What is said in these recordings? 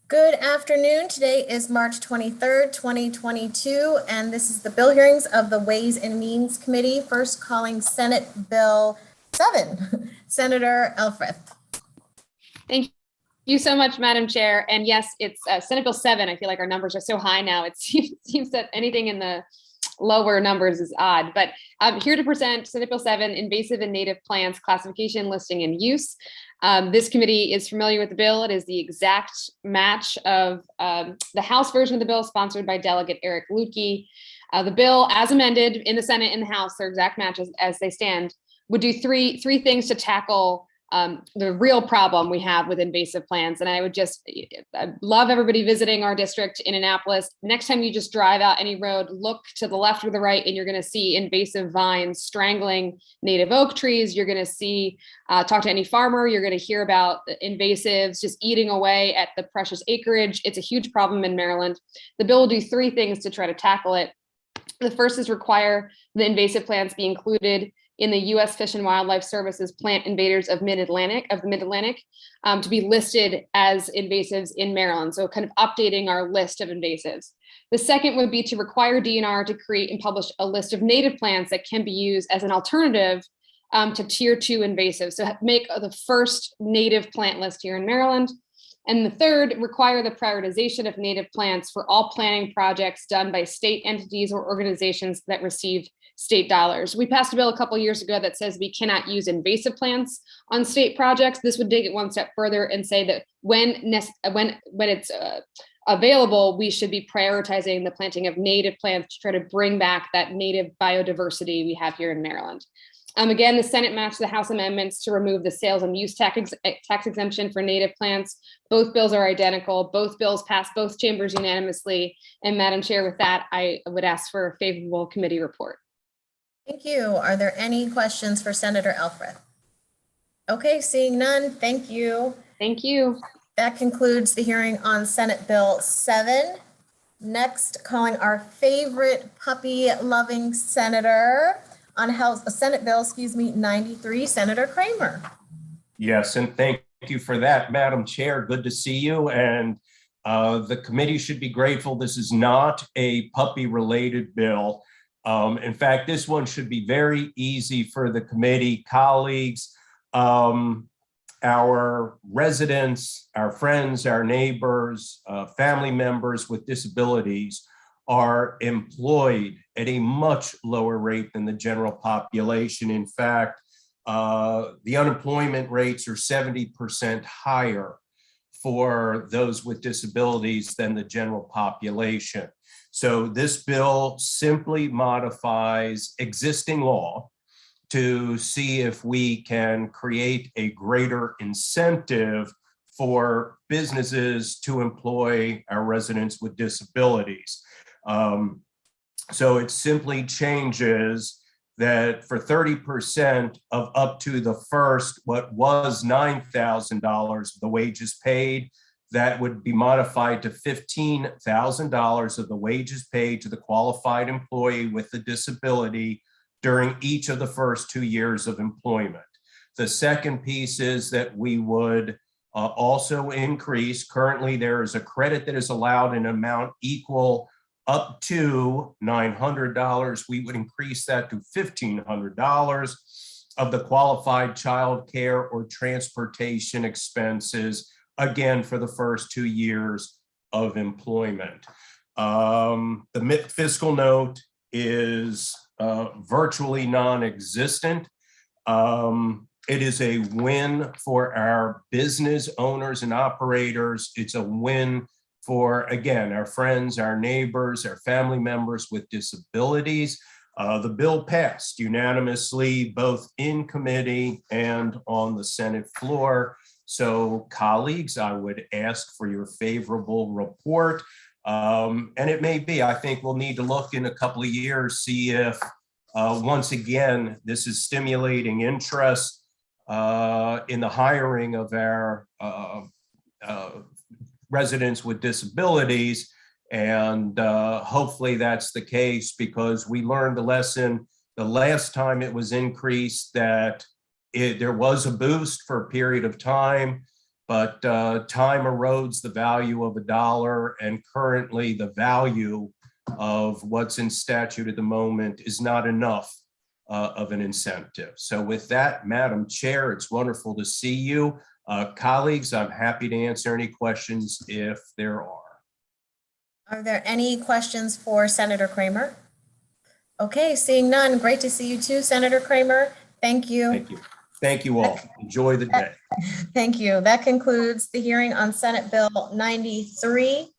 Good afternoon. Today is March 23rd, 2022, and this is the bill hearings of the Ways and Means Committee, first calling Senate Bill 7. Senator Elfreth. Thank you so much, Madam Chair. And yes, it's Senate Bill 7. I feel like our numbers are so high now. It seems that anything in the lower numbers is odd, but I'm here to present Senate Bill 7, Invasive and Native Plants Classification, Listing, and Use. This committee is familiar with the bill. It is the exact match of the House version of the bill sponsored by Delegate Eric Lutke. The bill, as amended in the Senate and the House, their exact matches as they stand, would do three things to tackle the real problem we have with invasive plants. And I love everybody visiting our district in Annapolis. Next time you just drive out any road, look to the left or the right, and you're going to see invasive vines strangling native oak trees. You're going to see, talk to any farmer, you're going to hear about invasives just eating away at the precious acreage. It's a huge problem in Maryland. The bill will do three things to try to tackle it. The first is require the invasive plants be included in the U.S. Fish and Wildlife Service's Plant Invaders of the Mid-Atlantic, to be listed as invasives in Maryland. So kind of updating our list of invasives. The second would be to require DNR to create and publish a list of native plants that can be used as an alternative to Tier 2 invasives. So make the first native plant list here in Maryland. And the third, require the prioritization of native plants for all planning projects done by state entities or organizations that receive state dollars. We passed a bill a couple years ago that says we cannot use invasive plants on state projects. This would take it one step further and say that when it's available, we should be prioritizing the planting of native plants to try to bring back that native biodiversity we have here in Maryland. Again, the Senate matched the House amendments to remove the sales and use tax exemption for native plants. Both bills are identical. Both bills passed both chambers unanimously. And Madam Chair, with that, I would ask for a favorable committee report. Thank you. Are there any questions for Senator Elfreth? Okay, seeing none, thank you. Thank you. That concludes the hearing on Senate Bill 7. Next, calling our favorite puppy-loving senator on Senate Bill, 93, Senator Kramer. Yes, and thank you for that, Madam Chair. Good to see you. And the committee should be grateful this is not a puppy-related bill. In fact, this one should be very easy for the committee colleagues, our residents, our friends, our neighbors, family members with disabilities are employed at a much lower rate than the general population. In fact, the unemployment rates are 70% higher for those with disabilities than the general population. So this bill simply modifies existing law to see if we can create a greater incentive for businesses to employ our residents with disabilities. So it simply changes that for 30% of up to the first, what was $9,000 of the wages paid, that would be modified to $15,000 of the wages paid to the qualified employee with the disability during each of the first 2 years of employment. The second piece is that we would also increase, currently there is a credit that is allowed in an amount equal up to $900. We would increase that to $1,500 of the qualified child care or transportation expenses, again, for the first 2 years of employment. The fiscal note is virtually non-existent. It is a win for our business owners and operators. It's a win for, again, our friends, our neighbors, our family members with disabilities. The bill passed unanimously, both in committee and on the Senate floor. So colleagues, I would ask for your favorable report. And it may be, I think we'll need to look in a couple of years, see if once again, this is stimulating interest in the hiring of our residents with disabilities. And hopefully that's the case, because we learned the lesson the last time it was increased, that there was a boost for a period of time. but time erodes the value of a dollar, and currently the value of what's in statute at the moment is not enough of an incentive. So with that, Madam Chair, it's wonderful to see you. Colleagues, I'm happy to answer any questions if there are. Are there any questions for Senator Kramer? Okay, seeing none, great to see you too, Senator Kramer. Thank you. Thank you. Thank you all. Enjoy the day. Thank you. That concludes the hearing on Senate Bill 93.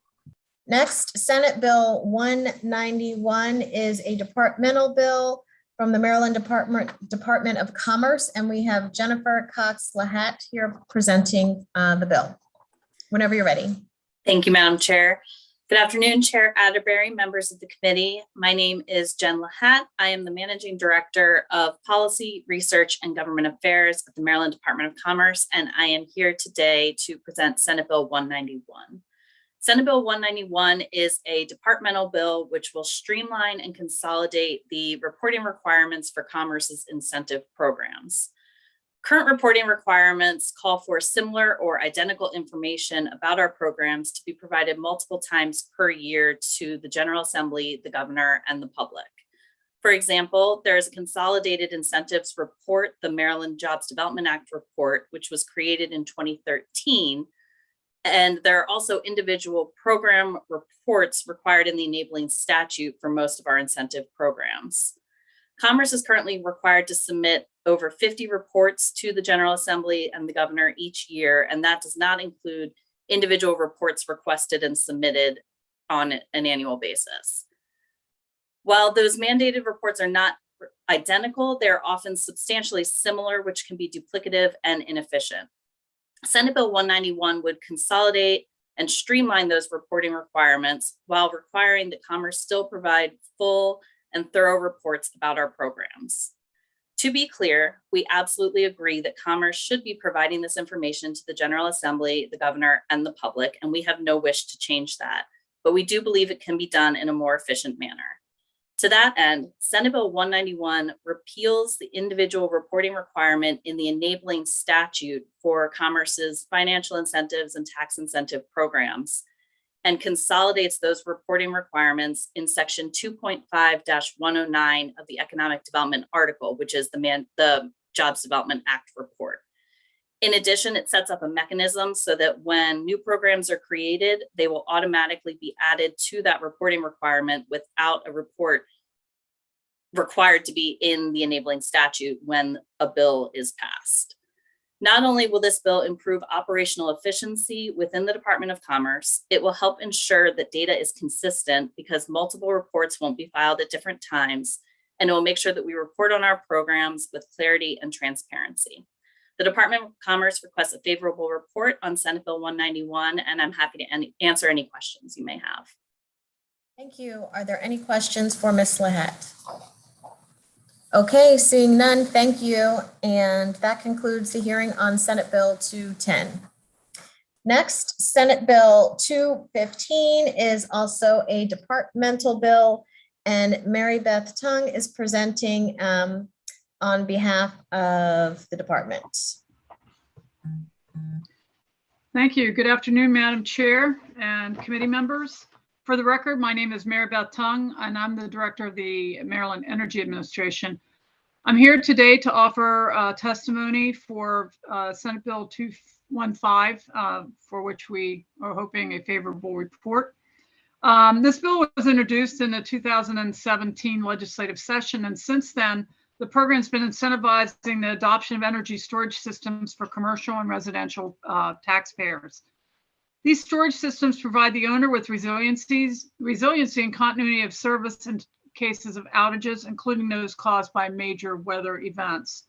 Next, Senate Bill 191 is a departmental bill from the Maryland Department of Commerce, and we have Jennifer Cox-Lahat here presenting the bill. Whenever you're ready. Thank you, Madam Chair. Good afternoon, Chair Atterbury, members of the committee. My name is Jen Lahat. I am the Managing Director of Policy, Research, and Government Affairs at the Maryland Department of Commerce, and I am here today to present Senate Bill 191. Senate Bill 191 is a departmental bill which will streamline and consolidate the reporting requirements for Commerce's incentive programs. Current reporting requirements call for similar or identical information about our programs to be provided multiple times per year to the General Assembly, the governor, and the public. For example, there is a consolidated incentives report, the Maryland Jobs Development Act report, which was created in 2013. And there are also individual program reports required in the enabling statute for most of our incentive programs. Commerce is currently required to submit over 50 reports to the General Assembly and the governor each year, and that does not include individual reports requested and submitted on an annual basis. While those mandated reports are not identical, they're often substantially similar, which can be duplicative and inefficient. Senate Bill 191 would consolidate and streamline those reporting requirements while requiring that Commerce still provide full and thorough reports about our programs. To be clear, we absolutely agree that Commerce should be providing this information to the General Assembly, the governor, and the public, and we have no wish to change that, but we do believe it can be done in a more efficient manner. To that end, Senate Bill 191 repeals the individual reporting requirement in the enabling statute for Commerce's financial incentives and tax incentive programs, and consolidates those reporting requirements in section 2.5-109 of the Economic Development Article, which is the Jobs Development Act report. In addition, it sets up a mechanism so that when new programs are created, they will automatically be added to that reporting requirement without a report required to be in the enabling statute when a bill is passed. Not only will this bill improve operational efficiency within the Department of Commerce, it will help ensure that data is consistent because multiple reports won't be filed at different times, and it will make sure that we report on our programs with clarity and transparency. The Department of Commerce requests a favorable report on Senate Bill 191, and I'm happy to answer any questions you may have. Thank you. Are there any questions for Ms. Lahat? Okay, seeing none, thank you. And that concludes the hearing on Senate Bill 210. Next, Senate Bill 215 is also a departmental bill, and Mary Beth Tung is presenting on behalf of the department. Thank you. Good afternoon, Madam Chair and committee members. For the record, my name is Mary Beth Tung, and I'm the director of the Maryland Energy Administration. I'm here today to offer testimony for Senate Bill 215, for which we are hoping a favorable report. This bill was introduced in the 2017 legislative session, and since then, the program's been incentivizing the adoption of energy storage systems for commercial and residential taxpayers. These storage systems provide the owner with resiliency and continuity of service in cases of outages, including those caused by major weather events.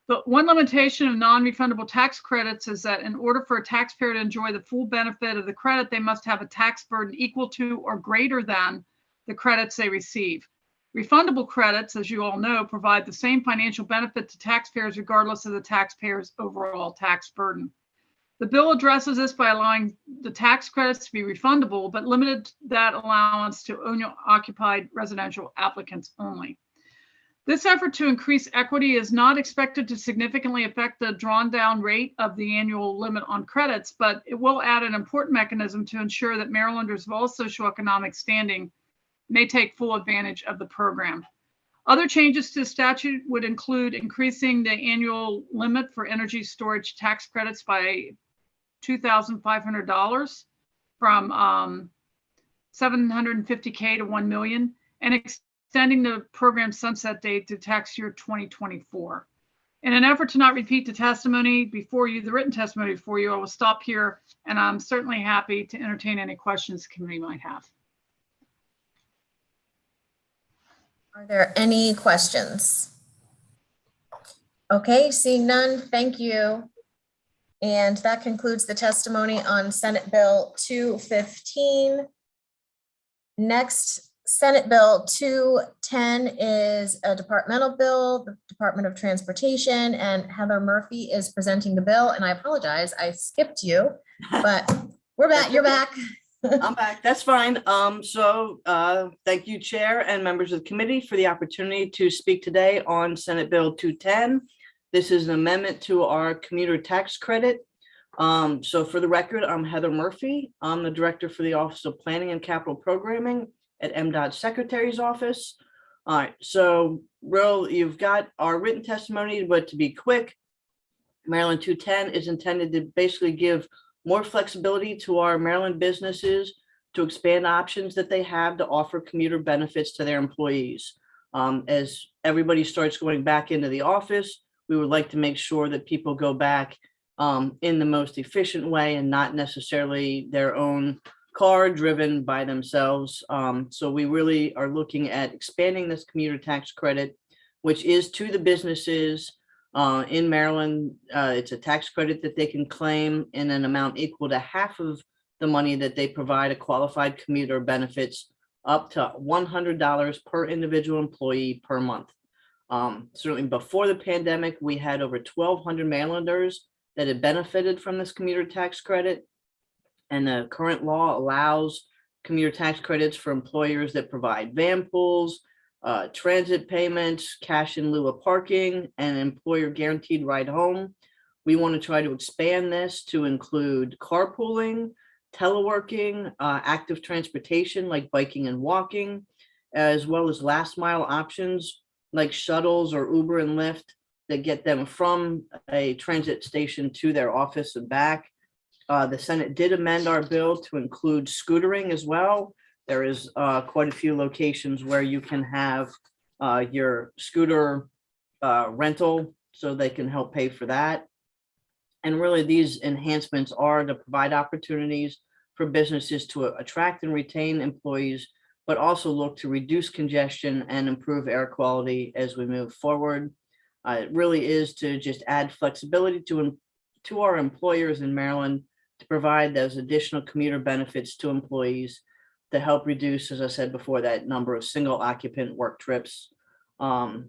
But one limitation of non-refundable tax credits is that in order for a taxpayer to enjoy the full benefit of the credit, they must have a tax burden equal to or greater than the credits they receive. Refundable credits, as you all know, provide the same financial benefit to taxpayers regardless of the taxpayer's overall tax burden. The bill addresses this by allowing the tax credits to be refundable, but limited that allowance to owner-occupied residential applicants only. This effort to increase equity is not expected to significantly affect the drawn down rate of the annual limit on credits, but it will add an important mechanism to ensure that Marylanders of all socioeconomic standing may take full advantage of the program. Other changes to the statute would include increasing the annual limit for energy storage tax credits by $2,500 from $750K to $1 million, and extending the program sunset date to tax year 2024. In an effort to not repeat the testimony before you, the written testimony before you, I will stop here, and I'm certainly happy to entertain any questions the committee might have. Are there any questions? Okay, seeing none, thank you. And that concludes the testimony on Senate Bill 215. Next, Senate Bill 210 is a departmental bill, the Department of Transportation, and Heather Murphy is presenting the bill. And I apologize, I skipped you, but we're back, you're back. I'm back. That's fine. Thank you, Chair and members of the committee, for the opportunity to speak today on Senate Bill 210. This is an amendment to our commuter tax credit. So for the record, I'm Heather Murphy. I'm the Director for the Office of Planning and Capital Programming at MDOT Secretary's Office. All right, so you've got our written testimony, but to be quick, Maryland 210 is intended to basically give more flexibility to our Maryland businesses to expand options that they have to offer commuter benefits to their employees. As everybody starts going back into the office, we would like to make sure that people go back in the most efficient way and not necessarily their own car driven by themselves. So we really are looking at expanding this commuter tax credit, which is to the businesses in Maryland. It's a tax credit that they can claim in an amount equal to half of the money that they provide a qualified commuter benefits, up to $100 per individual employee per month. Certainly before the pandemic, we had over 1,200 Marylanders that had benefited from this commuter tax credit. And the current law allows commuter tax credits for employers that provide van pools, transit payments, cash in lieu of parking, and employer guaranteed ride home. We want to try to expand this to include carpooling, teleworking, active transportation like biking and walking, as well as last mile options like shuttles or Uber and Lyft that get them from a transit station to their office and back. The Senate did amend our bill to include scootering as well. There is quite a few locations where you can have your scooter rental, so they can help pay for that. And really, these enhancements are to provide opportunities for businesses to attract and retain employees, but also look to reduce congestion and improve air quality as we move forward. It really is to just add flexibility to our employers in Maryland to provide those additional commuter benefits to employees to help reduce, as I said before, that number of single occupant work trips.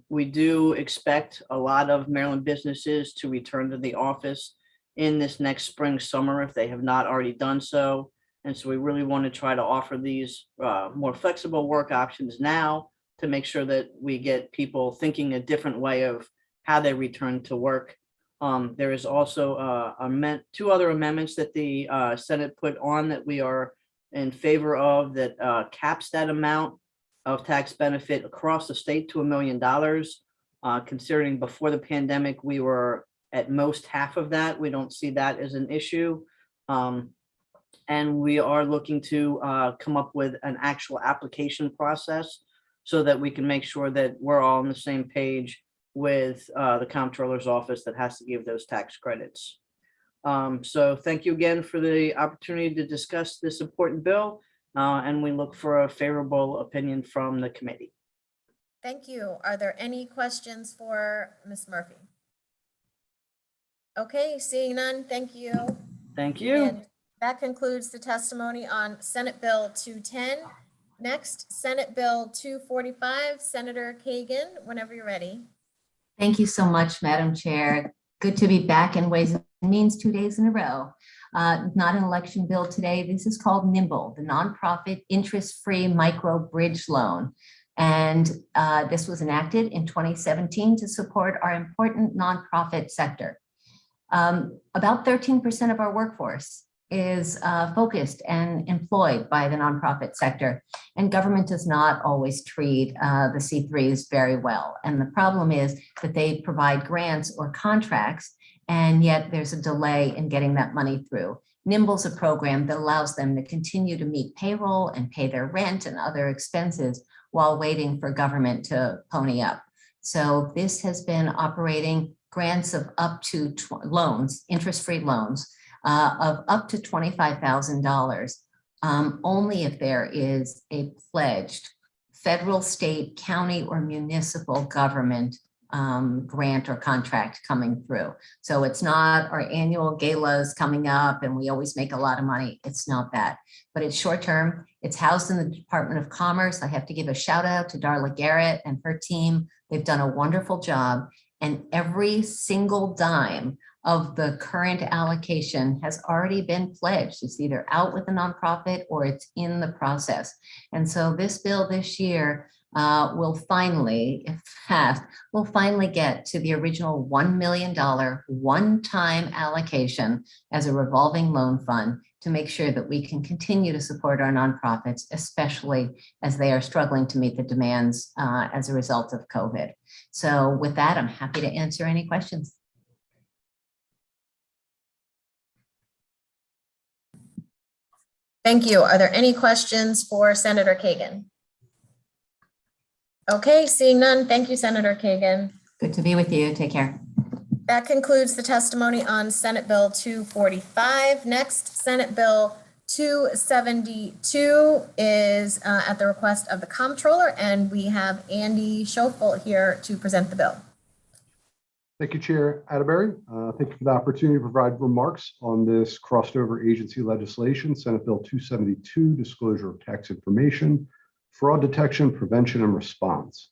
We do expect a lot of Maryland businesses to return to the office in this next spring, summer, if they have not already done so. And so we really want to try to offer these more flexible work options now to make sure that we get people thinking a different way of how they return to work. There is also two other amendments that the Senate put on that we are in favor of, that caps that amount of tax benefit across the state to $1 million. Considering before the pandemic, we were at most half of that. We don't see that as an issue. And we are looking to come up with an actual application process so that we can make sure that we're all on the same page with the comptroller's office that has to give those tax credits. So thank you again for the opportunity to discuss this important bill, and we look for a favorable opinion from the committee. Thank you. Are there any questions for Ms. Murphy? Okay, seeing none, thank you. Thank you. And that concludes the testimony on Senate Bill 210. Next, Senate Bill 245, Senator Kagan, whenever you're ready. Thank you so much, Madam Chair. Good to be back in Ways and Means 2 days in a row. Not an election bill today. This is called NIMBLE, the Nonprofit Interest-Free Micro Bridge Loan. And this was enacted in 2017 to support our important nonprofit sector. About 13% of our workforce is focused and employed by the nonprofit sector, and government does not always treat the C3s very well. And the problem is that they provide grants or contracts, and yet there's a delay in getting that money through. Nimble's a program that allows them to continue to meet payroll and pay their rent and other expenses while waiting for government to pony up. So this has been operating grants of up to loans, interest-free loans, of up to $25,000, only if there is a pledged federal, state, county, or municipal government grant or contract coming through. So it's not our annual galas coming up and we always make a lot of money. It's not that, but it's short term. It's housed in the Department of Commerce. I have to give a shout out to Darla Garrett and her team. They've done a wonderful job, and every single dime of the current allocation has already been pledged. It's either out with a nonprofit or it's in the process. And so this bill this year will finally, if passed, will finally get to the original $1 million one-time allocation as a revolving loan fund to make sure that we can continue to support our nonprofits, especially as they are struggling to meet the demands as a result of COVID. So with that, I'm happy to answer any questions. Thank you. Are there any questions for Senator Kagan? Okay, seeing none. Thank you, Senator Kagan. Good to be with you. Take care. That concludes the testimony on Senate Bill 245. Next, Senate Bill 272 is at the request of the Comptroller, and we have Andy Schofel here to present the bill. Thank you, Chair Atterbury. Thank you for the opportunity to provide remarks on this crossed over agency legislation, Senate Bill 272, Disclosure of Tax Information, Fraud Detection, Prevention, and Response.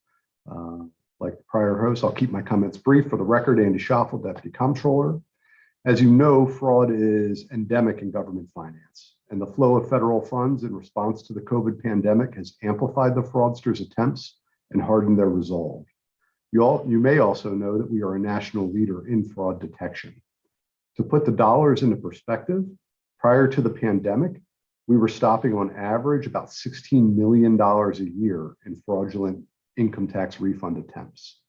Like the prior host, I'll keep my comments brief. For the record, Andy Schofel, Deputy Comptroller. As you know, fraud is endemic in government finance, and the flow of federal funds in response to the COVID pandemic has amplified the fraudsters' attempts and hardened their resolve. You may also know that we are a national leader in fraud detection. To put the dollars into perspective, prior to the pandemic, we were stopping on average about $16 million a year in fraudulent income tax refund attempts.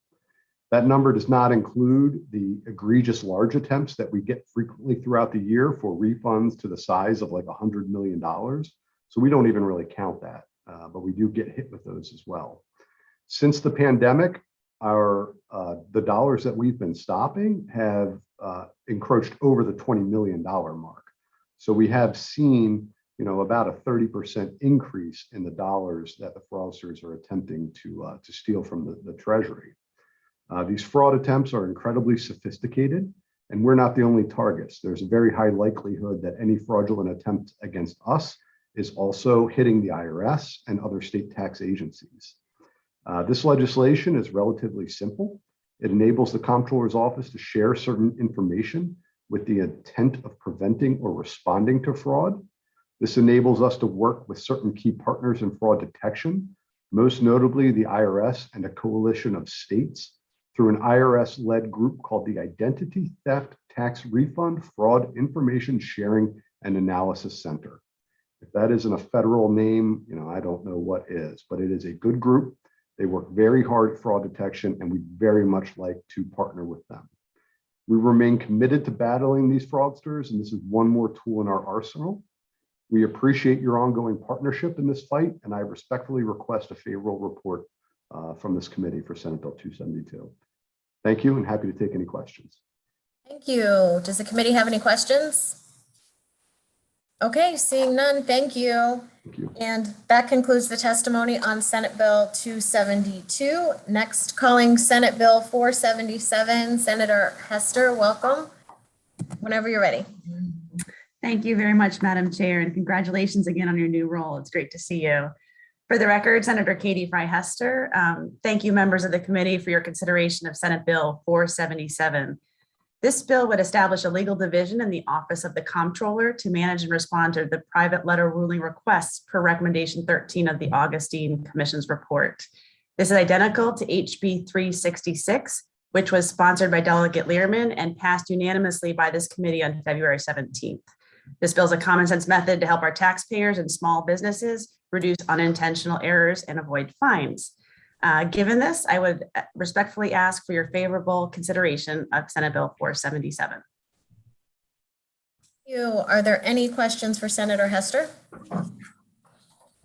That number does not include the egregious large attempts that we get frequently throughout the year for refunds to the size of like $100 million. So we don't even really count that, but we do get hit with those as well. Since the pandemic, the dollars that we've been stopping have encroached over the $20 million mark. So we have seen, about a 30% increase in the dollars that the fraudsters are attempting to steal from the Treasury. These fraud attempts are incredibly sophisticated, and we're not the only targets. There's a very high likelihood that any fraudulent attempt against us is also hitting the IRS and other state tax agencies. This legislation is relatively simple. It enables the Comptroller's Office to share certain information with the intent of preventing or responding to fraud. This enables us to work with certain key partners in fraud detection, most notably the IRS and a coalition of states, through an IRS-led group called the Identity Theft Tax Refund Fraud Information Sharing and Analysis Center. If that isn't a federal name, I don't know what is, but it is a good group. They work very hard at fraud detection, and we very much like to partner with them. We remain committed to battling these fraudsters, and this is one more tool in our arsenal. We appreciate your ongoing partnership in this fight, and I respectfully request a favorable report from this committee for Senate Bill 272. Thank you, and happy to take any questions. Thank you. Does the committee have any questions? Okay, seeing none, thank you. Thank you. And that concludes the testimony on Senate Bill 272. Next, calling Senate Bill 477, Senator Hester, welcome. Whenever you're ready. Thank you very much, Madam Chair, and congratulations again on your new role. It's great to see you. For the record, Senator Katie Fry Hester. Thank you, members of the committee, for your consideration of Senate Bill 477. This bill would establish a legal division in the Office of the Comptroller to manage and respond to the private letter ruling requests per recommendation 13 of the Augustine Commission's report. This is identical to HB 366, which was sponsored by Delegate Learman and passed unanimously by this committee on February 17th. This bill is a common sense method to help our taxpayers and small businesses reduce unintentional errors and avoid fines. Given this, I would respectfully ask for your favorable consideration of Senate Bill 477. Thank you. Are there any questions for Senator Hester?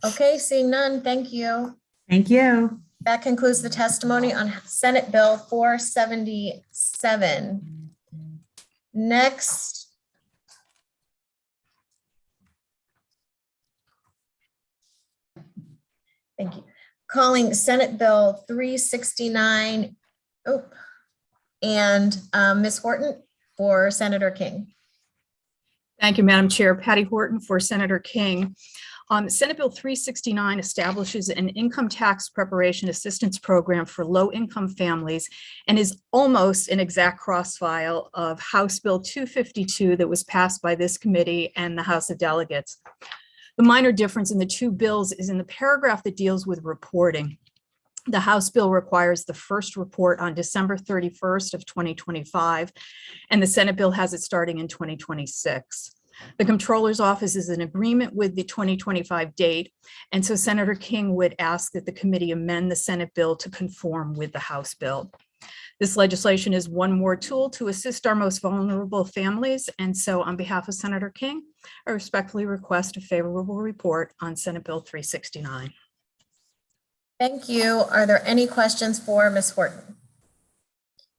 Okay, seeing none, thank you. Thank you. That concludes the testimony on Senate Bill 477. Next. Thank you. Calling Senate Bill 369. Oh, and Ms. Horton for Senator King. Thank you, Madam Chair. Patty Horton for Senator King. Senate Bill 369 establishes an income tax preparation assistance program for low-income families and is almost an exact cross-file of House Bill 252 that was passed by this committee and the House of Delegates. The minor difference in the two bills is in the paragraph that deals with reporting. The House bill requires the first report on December 31st of 2025, and the Senate bill has it starting in 2026. The Comptroller's Office is in agreement with the 2025 date, and so Senator King would ask that the committee amend the Senate bill to conform with the House bill. This legislation is one more tool to assist our most vulnerable families, and so on behalf of Senator King, I respectfully request a favorable report on Senate Bill 369. Thank you. Are there any questions for Ms. Horton?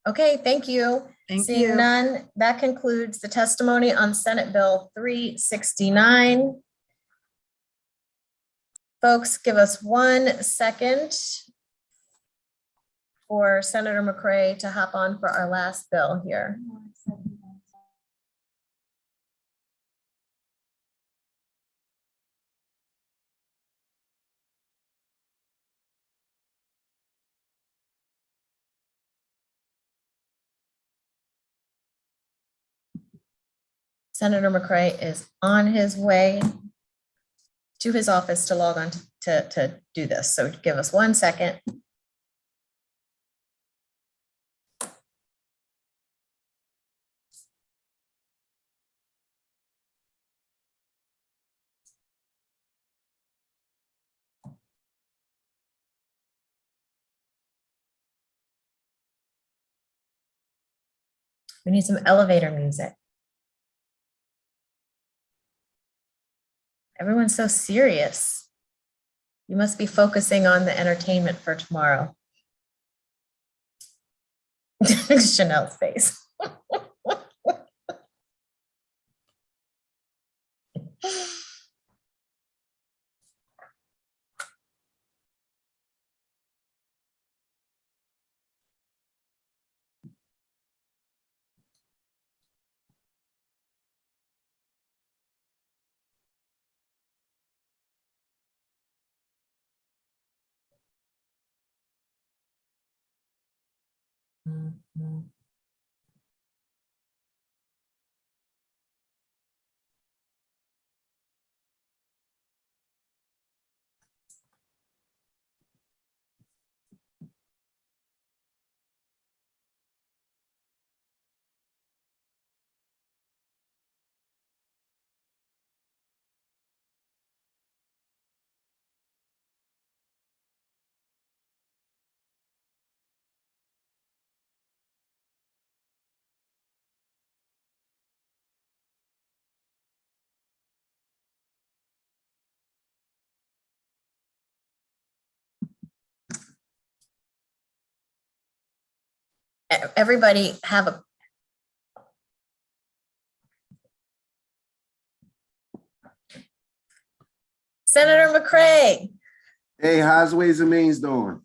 Okay, thank you. Seeing none, that concludes the testimony on Senate Bill 369. Folks, give us 1 second for Senator McCray to hop on for our last bill here. Senator McCray is on his way to his office to log on to do this. So give us 1 second. We need some elevator music. Everyone's so serious. You must be focusing on the entertainment for tomorrow. Chanel's face. Everybody have a Senator McCray. Hey, how's Ways and Means doing?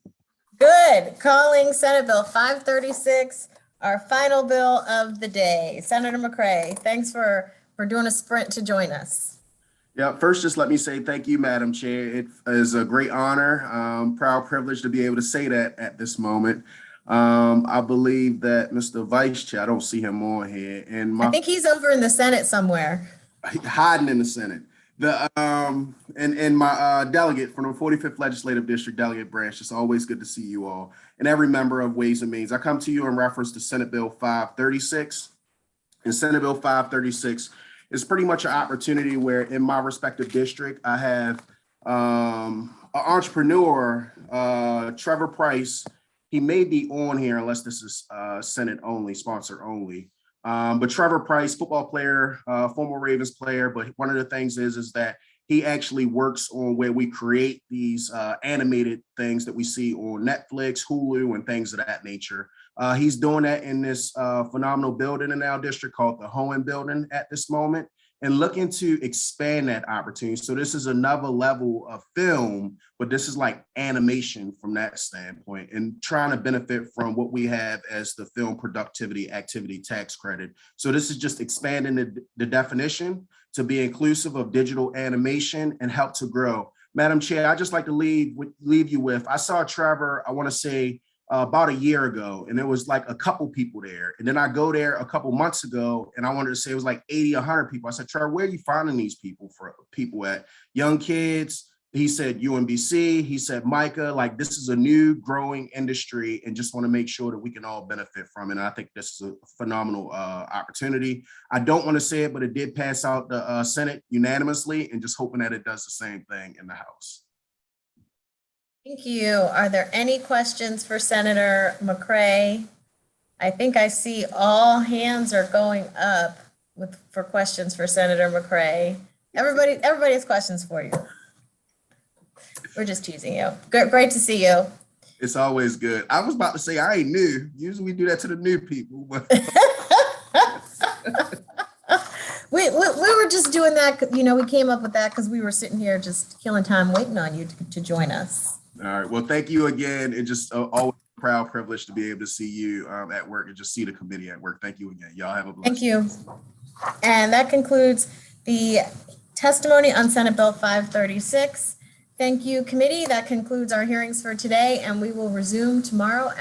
Good. Calling Senate Bill 536, our final bill of the day. Senator McCray, thanks for doing a sprint to join us. Yeah, first, just let me say thank you, Madam Chair. It is a great honor, proud privilege to be able to say that at this moment. I believe that Mr. Vice Chair, I don't see him on here, and I think he's over in the Senate somewhere. hiding in the Senate. And my delegate from the 45th Legislative District Delegate Branch. It's always good to see you all, and every member of Ways and Means. I come to you in reference to Senate Bill 536. And Senate Bill 536 is pretty much an opportunity where in my respective district, I have an entrepreneur, Trevor Price. He may be on here unless this is Senate only, sponsor only. But Trevor Price, football player, former Ravens player. But one of the things is that he actually works on where we create these animated things that we see on Netflix, Hulu, and things of that nature. He's doing that in this phenomenal building in our district called the Hohen Building at this moment, and looking to expand that opportunity. So this is another level of film, but this is like animation from that standpoint, and trying to benefit from what we have as the film productivity activity tax credit. So this is just expanding the definition to be inclusive of digital animation and help to grow. Madam Chair, I'd just like to leave you with, I saw Trevor, I want to say about a year ago, and there was like a couple people there. And then I go there a couple months ago, and I wanted to say it was like 80, 100 people. I said, Trevor, where are you finding these people at? Young kids. He said UMBC. He said Micah. Like, this is a new growing industry, and just want to make sure that we can all benefit from it. And I think this is a phenomenal opportunity. I don't want to say it, but it did pass out the Senate unanimously, and just hoping that it does the same thing in the House. Thank you. Are there any questions for Senator McCray? I think I see all hands are going up for questions for Senator McCray. Everybody has questions for you. We're just teasing you. Great to see you. It's always good. I was about to say I ain't new. Usually we do that to the new people, but we were just doing that. You know, we came up with that because we were sitting here just killing time waiting on you to join us. All right. Well, thank you again. And just always a proud privilege to be able to see you at work and just see the committee at work. Thank you again. Y'all have a blessed Thank you. And that concludes the testimony on Senate Bill 536. Thank you, committee. That concludes our hearings for today, and we will resume tomorrow at